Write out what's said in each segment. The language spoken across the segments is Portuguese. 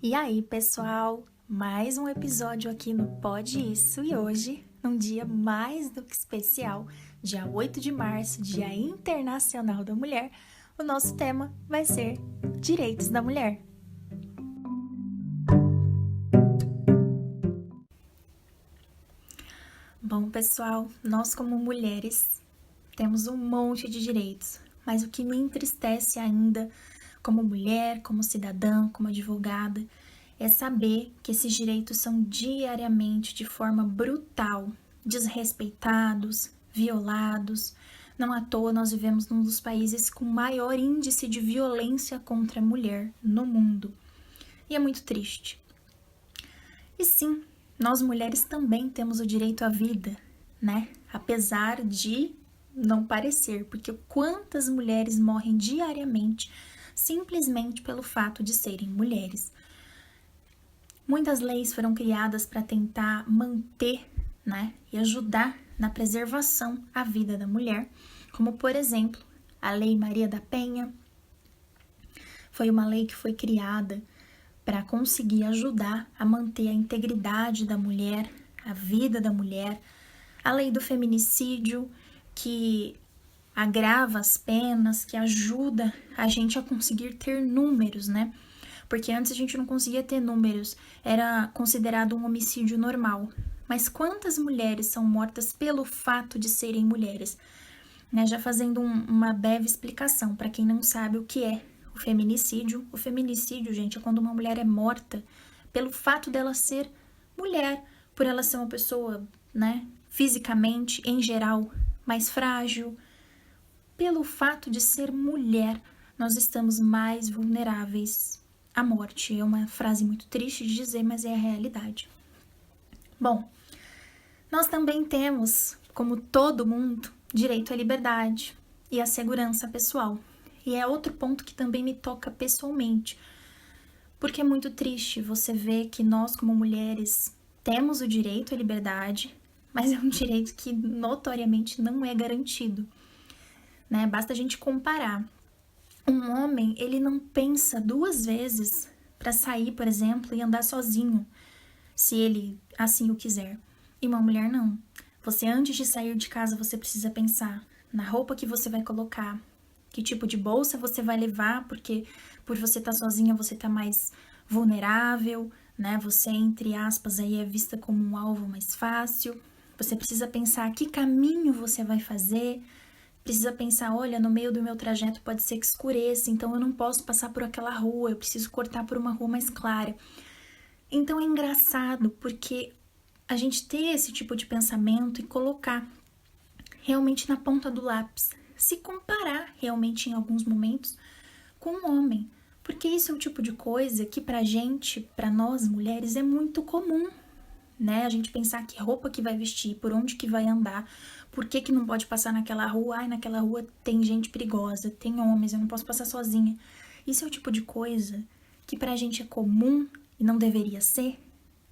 E aí, pessoal? Mais um episódio aqui no Pode Isso e hoje, num dia mais do que especial, dia 8 de março, Dia Internacional da Mulher, o nosso tema vai ser Direitos da Mulher. Bom, pessoal, nós como mulheres temos um monte de direitos, mas o que me entristece ainda como mulher, como cidadã, como advogada, é saber que esses direitos são diariamente, de forma brutal, desrespeitados, violados. Não à toa nós vivemos num dos países com maior índice de violência contra a mulher no mundo. E é muito triste. E sim, nós mulheres também temos o direito à vida, né? Apesar de não parecer, porque quantas mulheres morrem diariamente simplesmente pelo fato de serem mulheres. Muitas leis foram criadas para tentar manter, né, e ajudar na preservação à vida da mulher, como por exemplo, a Lei Maria da Penha. Foi uma lei que foi criada para conseguir ajudar a manter a integridade da mulher, a vida da mulher. A Lei do Feminicídio, que agrava as penas, que ajuda a gente a conseguir ter números, né? Porque antes a gente não conseguia ter números, era considerado um homicídio normal. Mas quantas mulheres são mortas pelo fato de serem mulheres? Né? Já fazendo uma breve explicação para quem não sabe o que é o feminicídio. O feminicídio, gente, é quando uma mulher é morta pelo fato dela ser mulher, por ela ser uma pessoa, né, fisicamente, em geral, mais frágil. Pelo fato de ser mulher, nós estamos mais vulneráveis à morte. É uma frase muito triste de dizer, mas é a realidade. Bom, nós também temos, como todo mundo, direito à liberdade e à segurança pessoal. E é outro ponto que também me toca pessoalmente, porque é muito triste você ver que nós, como mulheres, temos o direito à liberdade, mas é um direito que notoriamente não é garantido. Né? Basta a gente comparar. Um homem, ele não pensa duas vezes para sair, por exemplo, e andar sozinho, se ele assim o quiser. E uma mulher não. Você, antes de sair de casa, você precisa pensar na roupa que você vai colocar, que tipo de bolsa você vai levar, porque por você estar sozinha, você está mais vulnerável, né? Você, entre aspas, aí é vista como um alvo mais fácil. Você precisa pensar que caminho você vai fazer. Precisa pensar, olha, no meio do meu trajeto pode ser que escureça, então eu não posso passar por aquela rua, eu preciso cortar por uma rua mais clara. Então é engraçado, porque a gente ter esse tipo de pensamento e colocar realmente na ponta do lápis, se comparar realmente em alguns momentos com um homem, porque isso é o tipo de coisa que pra gente, pra nós mulheres, é muito comum. Né? A gente pensar que roupa que vai vestir, por onde que vai andar, por que não pode passar naquela rua, ai, naquela rua tem gente perigosa, tem homens, eu não posso passar sozinha. Isso é o tipo de coisa que pra gente é comum e não deveria ser,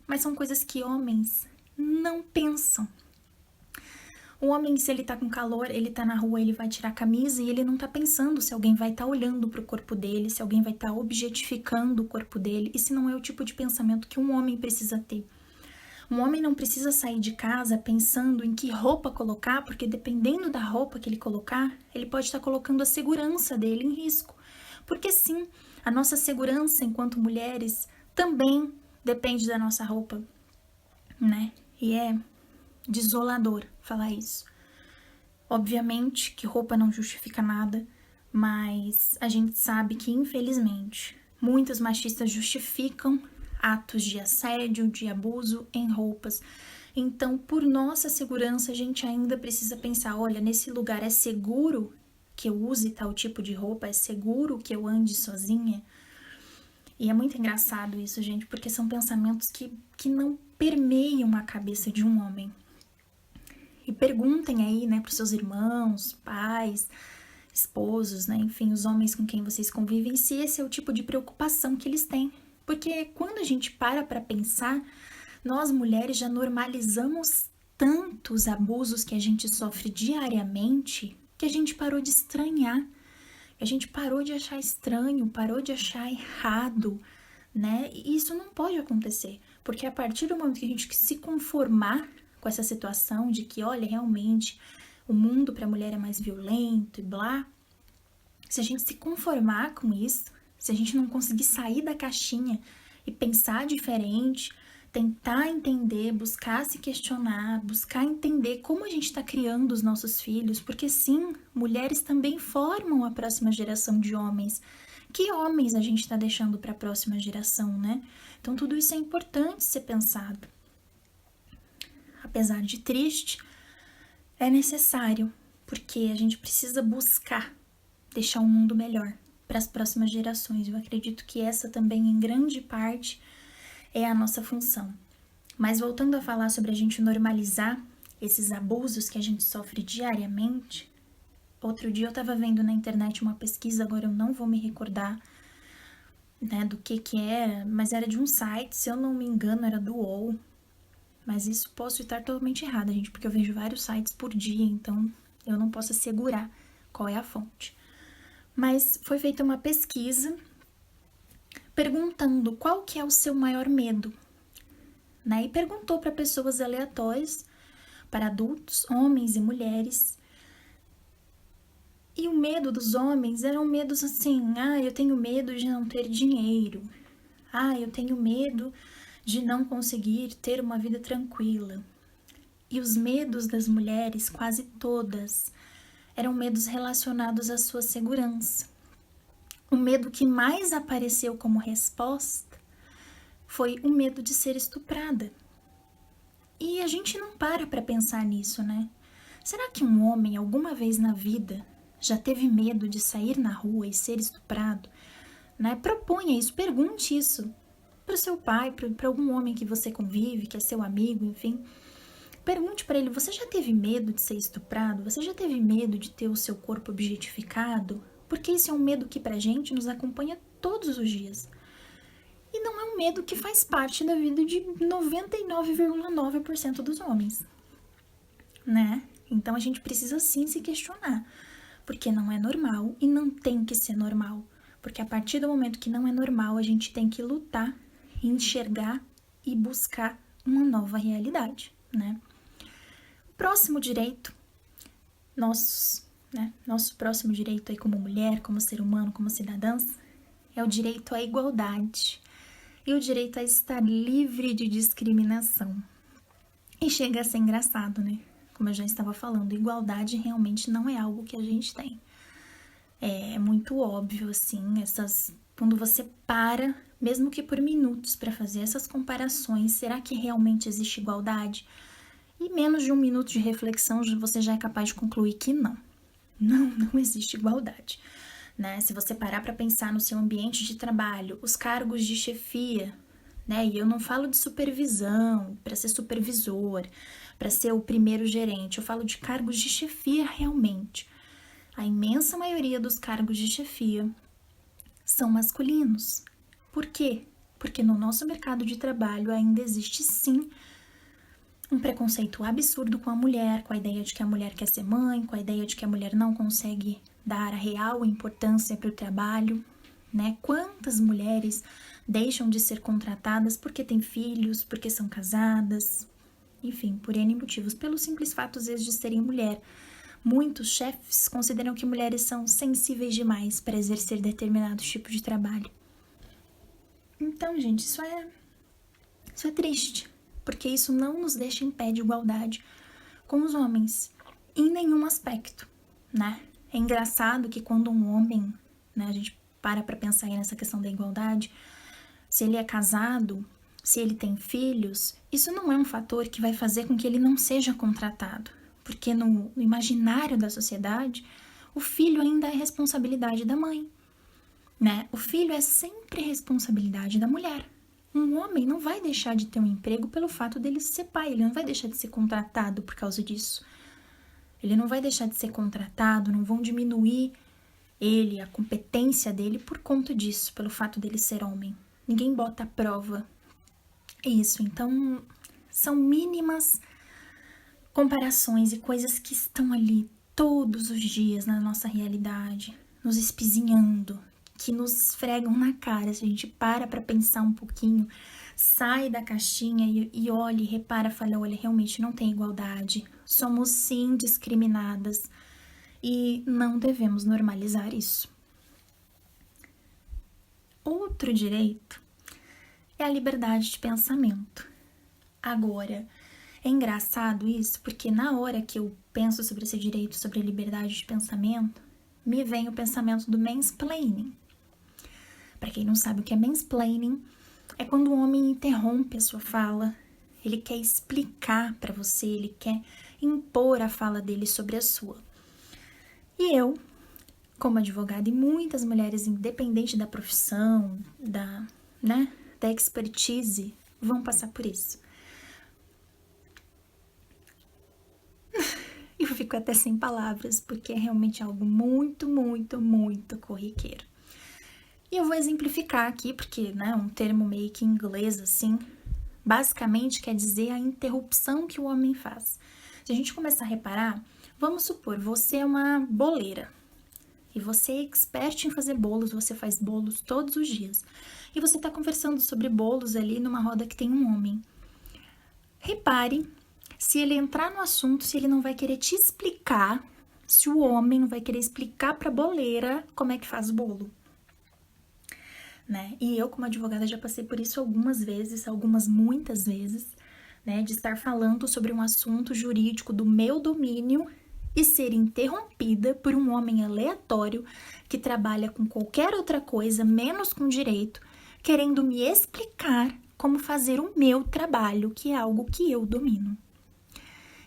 mas são coisas que homens não pensam. O homem, se ele tá com calor, ele tá na rua, ele vai tirar a camisa e ele não tá pensando se alguém vai estar olhando pro corpo dele, se alguém vai estar objetificando o corpo dele, e se não é o tipo de pensamento que um homem precisa ter. Um homem não precisa sair de casa pensando em que roupa colocar, porque dependendo da roupa que ele colocar, ele pode estar colocando a segurança dele em risco. Porque sim, a nossa segurança enquanto mulheres também depende da nossa roupa, né? E é desolador falar isso. Obviamente que roupa não justifica nada, mas a gente sabe que, infelizmente, muitos machistas justificam atos de assédio, de abuso em roupas. Então, por nossa segurança, a gente ainda precisa pensar, olha, nesse lugar é seguro que eu use tal tipo de roupa? É seguro que eu ande sozinha? E é muito engraçado isso, gente, porque são pensamentos que não permeiam a cabeça de um homem. E perguntem aí, né, pros seus irmãos, pais, esposos, né, enfim, os homens com quem vocês convivem, se esse é o tipo de preocupação que eles têm. Porque quando a gente para pensar, nós mulheres já normalizamos tantos abusos que a gente sofre diariamente que a gente parou de estranhar, a gente parou de achar estranho, parou de achar errado, né? E isso não pode acontecer, porque a partir do momento que a gente se conformar com essa situação de que, olha, realmente o mundo para a mulher é mais violento e blá, se a gente se conformar com isso, se a gente não conseguir sair da caixinha e pensar diferente, tentar entender, buscar se questionar, buscar entender como a gente está criando os nossos filhos, porque sim, mulheres também formam a próxima geração de homens. Que homens a gente está deixando para a próxima geração, né? Então tudo isso é importante ser pensado. Apesar de triste, é necessário, porque a gente precisa buscar deixar um mundo melhor para as próximas gerações. Eu acredito que essa também, em grande parte, é a nossa função. Mas voltando a falar sobre a gente normalizar esses abusos que a gente sofre diariamente, outro dia eu estava vendo na internet uma pesquisa, agora eu não vou me recordar, né, do que era, mas era de um site, se eu não me engano era do UOL, mas isso posso estar totalmente errada, gente, porque eu vejo vários sites por dia, então eu não posso assegurar qual é a fonte. Mas foi feita uma pesquisa perguntando qual que é o seu maior medo, né? E perguntou para pessoas aleatórias, para adultos, homens e mulheres. E o medo dos homens eram medos assim, eu tenho medo de não ter dinheiro. Eu tenho medo de não conseguir ter uma vida tranquila. E os medos das mulheres, quase todas, eram medos relacionados à sua segurança. O medo que mais apareceu como resposta foi o medo de ser estuprada. E a gente não para pensar nisso, né? Será que um homem, alguma vez na vida, já teve medo de sair na rua e ser estuprado? Né? Proponha isso, pergunte isso para o seu pai, para algum homem que você convive, que é seu amigo, enfim. Pergunte para ele, você já teve medo de ser estuprado? Você já teve medo de ter o seu corpo objetificado? Porque esse é um medo que pra gente nos acompanha todos os dias. E não é um medo que faz parte da vida de 99,9% dos homens, né? Então a gente precisa sim se questionar, porque não é normal e não tem que ser normal. Porque a partir do momento que não é normal, a gente tem que lutar, enxergar e buscar uma nova realidade, né? O próximo direito, nosso próximo direito aí como mulher, como ser humano, como cidadãs, é o direito à igualdade e o direito a estar livre de discriminação. E chega a ser engraçado, né? Como eu já estava falando, igualdade realmente não é algo que a gente tem. É muito óbvio, assim, quando você para, mesmo que por minutos, para fazer essas comparações, será que realmente existe igualdade? E menos de um minuto de reflexão, você já é capaz de concluir que não. Não existe igualdade, né? Se você parar para pensar no seu ambiente de trabalho, os cargos de chefia, né? E eu não falo de supervisão, para ser supervisor, para ser o primeiro gerente, eu falo de cargos de chefia realmente. A imensa maioria dos cargos de chefia são masculinos. Por quê? Porque no nosso mercado de trabalho ainda existe sim um preconceito absurdo com a mulher, com a ideia de que a mulher quer ser mãe, com a ideia de que a mulher não consegue dar a real importância para o trabalho, né? Quantas mulheres deixam de ser contratadas porque têm filhos, porque são casadas, enfim, por N motivos, pelo simples fato, às vezes, de serem mulher. Muitos chefes consideram que mulheres são sensíveis demais para exercer determinado tipo de trabalho. Então, gente, isso é triste, porque isso não nos deixa em pé de igualdade com os homens, em nenhum aspecto, né? É engraçado que quando um homem, né, a gente para pensar aí nessa questão da igualdade, se ele é casado, se ele tem filhos, isso não é um fator que vai fazer com que ele não seja contratado, porque no imaginário da sociedade, o filho ainda é responsabilidade da mãe, né? O filho é sempre responsabilidade da mulher. Um homem não vai deixar de ter um emprego pelo fato dele ser pai, ele não vai deixar de ser contratado por causa disso. Ele não vai deixar de ser contratado, não vão diminuir ele, a competência dele por conta disso, pelo fato dele ser homem. Ninguém bota à prova isso. Então, são mínimas comparações e coisas que estão ali todos os dias na nossa realidade, nos espizinhando, que nos esfregam na cara. Se a gente para pensar um pouquinho, sai da caixinha e olha, e repara, fala, olha, realmente não tem igualdade. Somos sim discriminadas e não devemos normalizar isso. Outro direito é a liberdade de pensamento. Agora, é engraçado isso, porque na hora que eu penso sobre esse direito, sobre a liberdade de pensamento, me vem o pensamento do mansplaining. Para quem não sabe o que é mansplaining, é quando o homem interrompe a sua fala, ele quer explicar para você, ele quer impor a fala dele sobre a sua. E eu, como advogada, e muitas mulheres, independente da profissão, da expertise, vão passar por isso. Eu fico até sem palavras, porque é realmente algo muito, muito, muito corriqueiro. E eu vou exemplificar aqui, porque, um termo meio que em inglês, assim, basicamente quer dizer a interrupção que o homem faz. Se a gente começar a reparar, vamos supor, você é uma boleira, e você é expert em fazer bolos, você faz bolos todos os dias. E você está conversando sobre bolos ali numa roda que tem um homem. Repare se ele entrar no assunto, se ele não vai querer te explicar, se o homem não vai querer explicar para a boleira como é que faz bolo. Né? E eu, como advogada, já passei por isso algumas vezes, muitas vezes, né? De estar falando sobre um assunto jurídico do meu domínio e ser interrompida por um homem aleatório que trabalha com qualquer outra coisa, menos com direito, querendo me explicar como fazer o meu trabalho, que é algo que eu domino.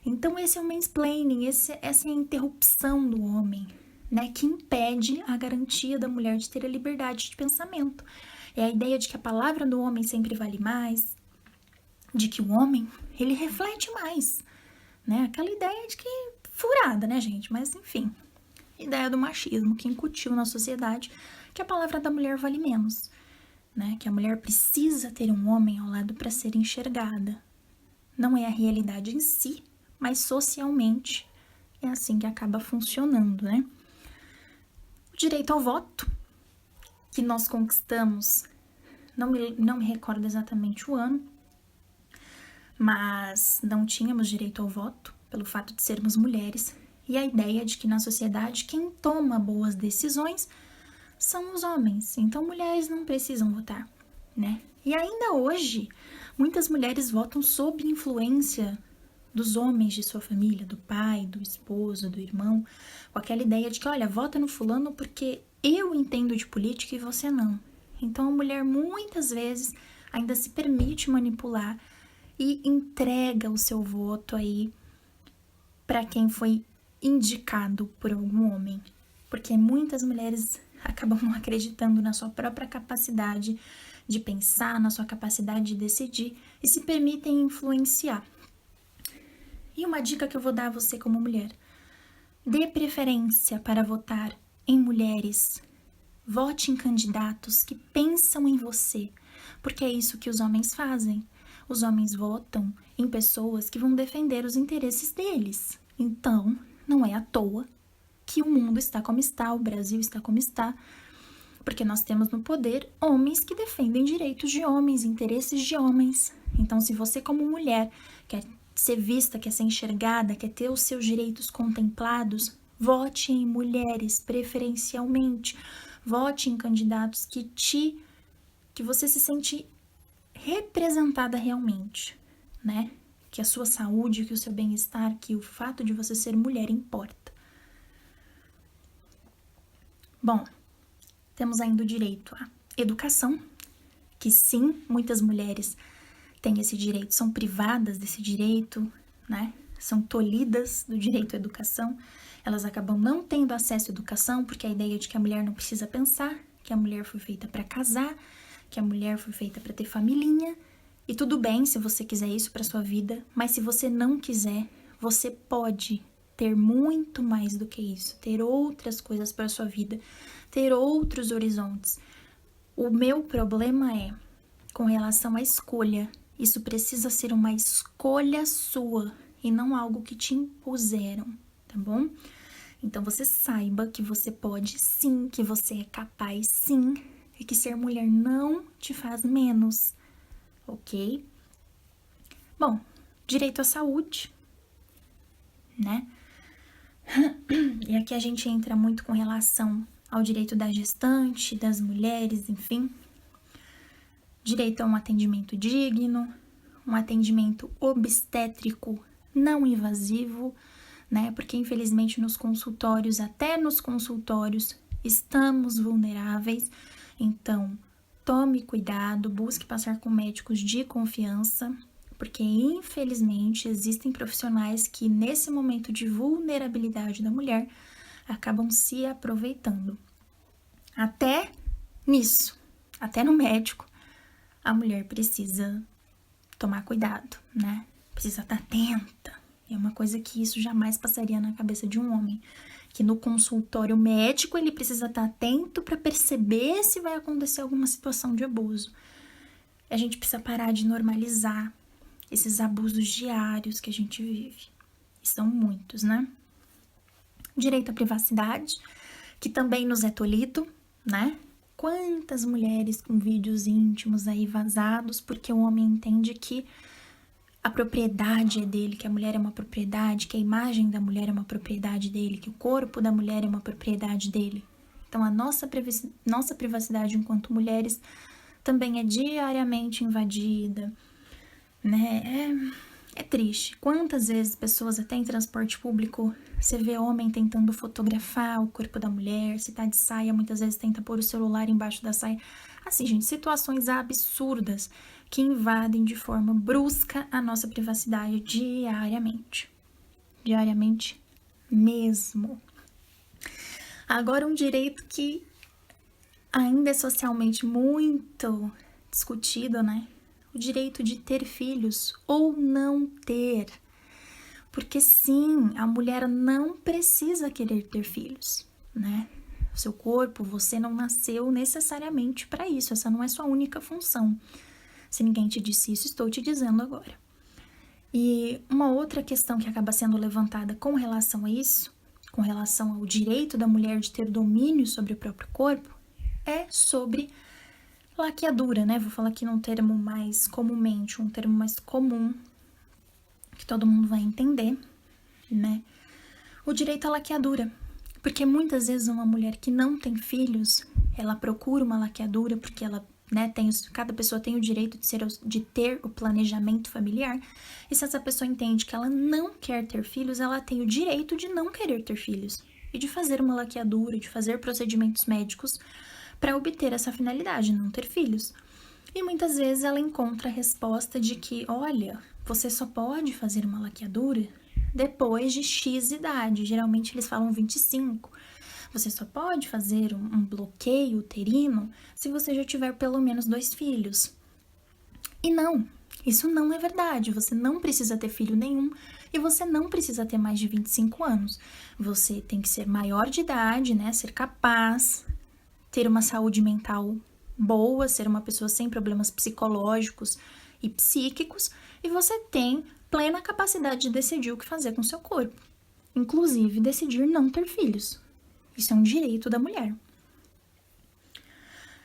Então, esse é o mansplaining, essa é a interrupção do homem, né, que impede a garantia da mulher de ter a liberdade de pensamento. É a ideia de que a palavra do homem sempre vale mais, de que o homem, ele reflete mais, né? Aquela ideia de que furada, né, gente? Mas, enfim, ideia do machismo que incutiu na sociedade que a palavra da mulher vale menos, né? Que a mulher precisa ter um homem ao lado para ser enxergada. Não é a realidade em si, mas socialmente é assim que acaba funcionando, né? O direito ao voto, que nós conquistamos, não me recordo exatamente o ano, mas não tínhamos direito ao voto pelo fato de sermos mulheres, e a ideia de que na sociedade quem toma boas decisões são os homens, então mulheres não precisam votar, né? E ainda hoje, muitas mulheres votam sob influência dos homens de sua família, do pai, do esposo, do irmão, com aquela ideia de que, olha, vota no fulano porque eu entendo de política e você não. Então a mulher muitas vezes ainda se permite manipular e entrega o seu voto aí para quem foi indicado por algum homem, porque muitas mulheres acabam não acreditando na sua própria capacidade de pensar, na sua capacidade de decidir e se permitem influenciar. E uma dica que eu vou dar a você como mulher: dê preferência para votar em mulheres. Vote em candidatos que pensam em você, porque é isso que os homens fazem. Os homens votam em pessoas que vão defender os interesses deles. Então, não é à toa que o mundo está como está, o Brasil está como está, porque nós temos no poder homens que defendem direitos de homens, interesses de homens. Então, se você como mulher quer ser vista, quer ser enxergada, quer ter os seus direitos contemplados, vote em mulheres preferencialmente, vote em candidatos que você se sente representada realmente, né? Que a sua saúde, que o seu bem-estar, que o fato de você ser mulher importa. Bom, temos ainda o direito à educação, que sim, muitas mulheres têm esse direito, são privadas desse direito, né? São tolhidas do direito à educação. Elas acabam não tendo acesso à educação porque a ideia de que a mulher não precisa pensar, que a mulher foi feita para casar, que a mulher foi feita para ter familhinha. E tudo bem se você quiser isso para sua vida, mas se você não quiser, você pode ter muito mais do que isso, ter outras coisas para sua vida, ter outros horizontes. O meu problema é com relação à escolha. Isso precisa ser uma escolha sua e não algo que te impuseram, tá bom? Então você saiba que você pode sim, que você é capaz sim, e que ser mulher não te faz menos, ok? Bom, direito à saúde, né? E aqui a gente entra muito com relação ao direito da gestante, das mulheres, enfim. Direito a um atendimento digno, um atendimento obstétrico não invasivo, né? Porque infelizmente nos consultórios, até nos consultórios, estamos vulneráveis. Então, tome cuidado, busque passar com médicos de confiança, porque infelizmente existem profissionais que nesse momento de vulnerabilidade da mulher acabam se aproveitando. Até nisso, até no médico, a mulher precisa tomar cuidado, né? Precisa estar atenta. É uma coisa que isso jamais passaria na cabeça de um homem. Que no consultório médico ele precisa estar atento para perceber se vai acontecer alguma situação de abuso. A gente precisa parar de normalizar esses abusos diários que a gente vive. E são muitos, né? Direito à privacidade, que também nos é tolhido, né? Quantas mulheres com vídeos íntimos aí vazados, porque o homem entende que a propriedade é dele, que a mulher é uma propriedade, que a imagem da mulher é uma propriedade dele, que o corpo da mulher é uma propriedade dele. Então, a nossa privacidade enquanto mulheres também é diariamente invadida, né? É triste. Quantas vezes pessoas, até em transporte público, você vê homem tentando fotografar o corpo da mulher, se tá de saia, muitas vezes tenta pôr o celular embaixo da saia. Assim, gente, situações absurdas que invadem de forma brusca a nossa privacidade diariamente. Diariamente mesmo. Agora, um direito que ainda é socialmente muito discutido, né? O direito de ter filhos ou não ter. Porque sim, a mulher não precisa querer ter filhos, né? O seu corpo, você não nasceu necessariamente para isso, essa não é sua única função. Se ninguém te disse isso, estou te dizendo agora. E uma outra questão que acaba sendo levantada com relação a isso, com relação ao direito da mulher de ter domínio sobre o próprio corpo, é sobre laqueadura, né? Vou falar aqui num termo mais comumente, um termo mais comum, que todo mundo vai entender, né? O direito à laqueadura. Porque muitas vezes uma mulher que não tem filhos, ela procura uma laqueadura porque ela, né, cada pessoa tem o direito de ter o planejamento familiar. E se essa pessoa entende que ela não quer ter filhos, ela tem o direito de não querer ter filhos. E de fazer uma laqueadura, de fazer procedimentos médicos para obter essa finalidade, não ter filhos. E muitas vezes ela encontra a resposta de que, olha, você só pode fazer uma laqueadura depois de X idade. Geralmente eles falam 25. Você só pode fazer um bloqueio uterino se você já tiver pelo menos 2 filhos. E não, isso não é verdade. Você não precisa ter filho nenhum e você não precisa ter mais de 25 anos. Você tem que ser maior de idade, né? Ser capaz, ter uma saúde mental boa, ser uma pessoa sem problemas psicológicos e psíquicos, e você tem plena capacidade de decidir o que fazer com seu corpo, inclusive decidir não ter filhos. Isso é um direito da mulher.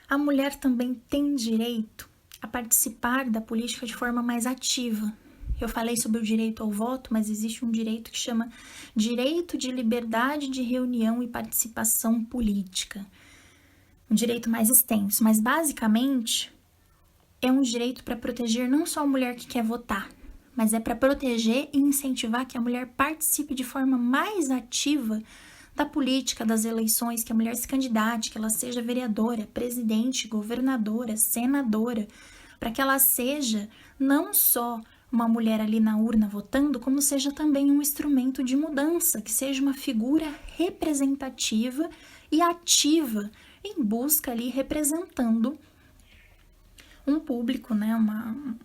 A mulher também tem direito a participar da política de forma mais ativa. Eu falei sobre o direito ao voto, mas existe um direito que chama direito de liberdade de reunião e participação política. Um direito mais extenso, mas basicamente é um direito para proteger não só a mulher que quer votar, mas é para proteger e incentivar que a mulher participe de forma mais ativa da política, das eleições, que a mulher se candidate, que ela seja vereadora, presidente, governadora, senadora, para que ela seja não só uma mulher ali na urna votando, como seja também um instrumento de mudança, que seja uma figura representativa e ativa em busca ali representando um público, né,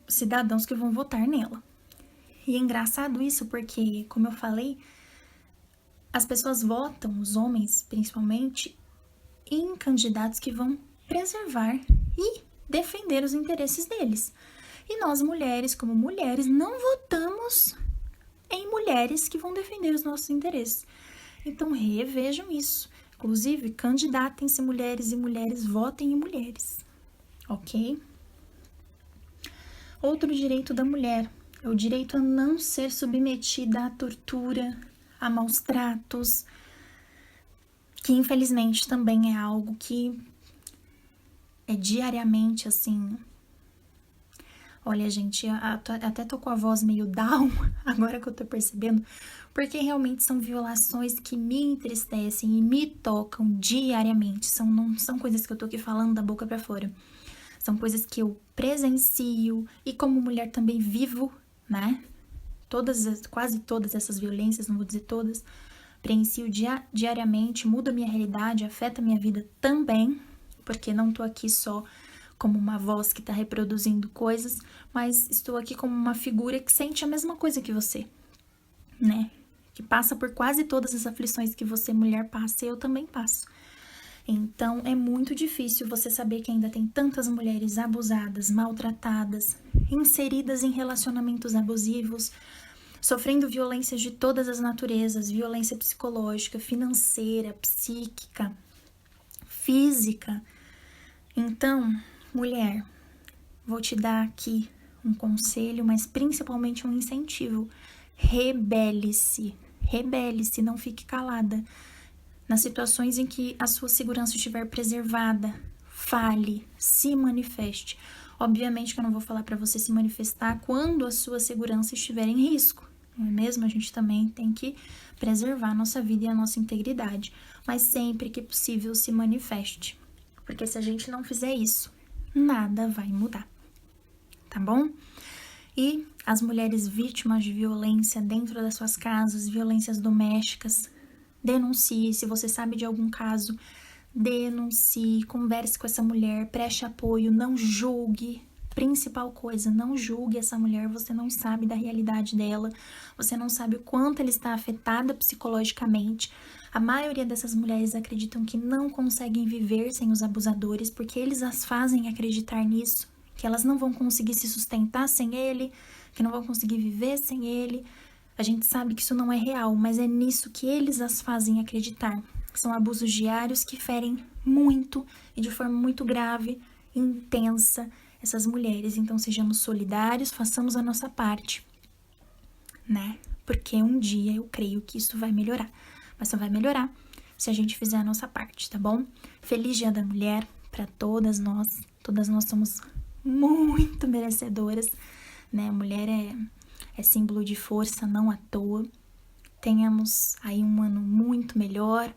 cidadãos que vão votar nela. E é engraçado isso porque, como eu falei, as pessoas votam, os homens principalmente, em candidatos que vão preservar e defender os interesses deles. E nós mulheres, como mulheres, não votamos em mulheres que vão defender os nossos interesses. Então revejam isso. Inclusive, candidatem-se mulheres e mulheres votem em mulheres, ok? Outro direito da mulher é o direito a não ser submetida à tortura, a maus tratos, que infelizmente também é algo que é diariamente assim. Olha, gente, até tô com a voz meio down, agora que eu tô percebendo, porque realmente são violações que me entristecem e me tocam diariamente. Não são coisas que eu tô aqui falando da boca pra fora. São coisas que eu presencio e como mulher também vivo, né? Quase todas essas violências, não vou dizer todas, presencio diariamente, muda a minha realidade, afeta a minha vida também, porque não tô aqui só como uma voz que está reproduzindo coisas, mas estou aqui como uma figura que sente a mesma coisa que você, né? Que passa por quase todas as aflições que você, mulher, passa, e eu também passo. Então, é muito difícil você saber que ainda tem tantas mulheres abusadas, maltratadas, inseridas em relacionamentos abusivos, sofrendo violências de todas as naturezas, violência psicológica, financeira, psíquica, física. Então, mulher, vou te dar aqui um conselho, mas principalmente um incentivo. Rebele-se, não fique calada. Nas situações em que a sua segurança estiver preservada, fale, se manifeste. Obviamente que eu não vou falar para você se manifestar quando a sua segurança estiver em risco, não é mesmo? A gente também tem que preservar a nossa vida e a nossa integridade, mas sempre que possível se manifeste, porque se a gente não fizer isso, nada vai mudar, tá bom? E as mulheres vítimas de violência dentro das suas casas, violências domésticas, denuncie. Se você sabe de algum caso, denuncie, converse com essa mulher, preste apoio, não julgue. Principal coisa, não julgue essa mulher, você não sabe da realidade dela, você não sabe o quanto ela está afetada psicologicamente. A maioria dessas mulheres acreditam que não conseguem viver sem os abusadores, porque eles as fazem acreditar nisso, que elas não vão conseguir se sustentar sem ele, que não vão conseguir viver sem ele. A gente sabe que isso não é real, mas é nisso que eles as fazem acreditar. São abusos diários que ferem muito e de forma muito grave, intensa, essas mulheres. Então sejamos solidários, façamos a nossa parte, né? Porque um dia eu creio que isso vai melhorar. Mas só vai melhorar se a gente fizer a nossa parte, tá bom? Feliz Dia da Mulher para todas nós. Todas nós somos muito merecedoras, né? A mulher é símbolo de força, não à toa. Tenhamos aí um ano muito melhor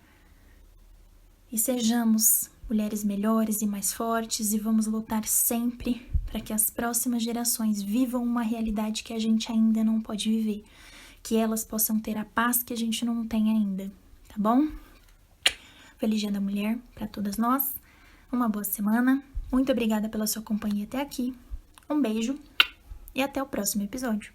e sejamos mulheres melhores e mais fortes, e vamos lutar sempre para que as próximas gerações vivam uma realidade que a gente ainda não pode viver, que elas possam ter a paz que a gente não tem ainda, tá bom? Feliz Dia da Mulher para todas nós, uma boa semana, muito obrigada pela sua companhia até aqui, um beijo e até o próximo episódio.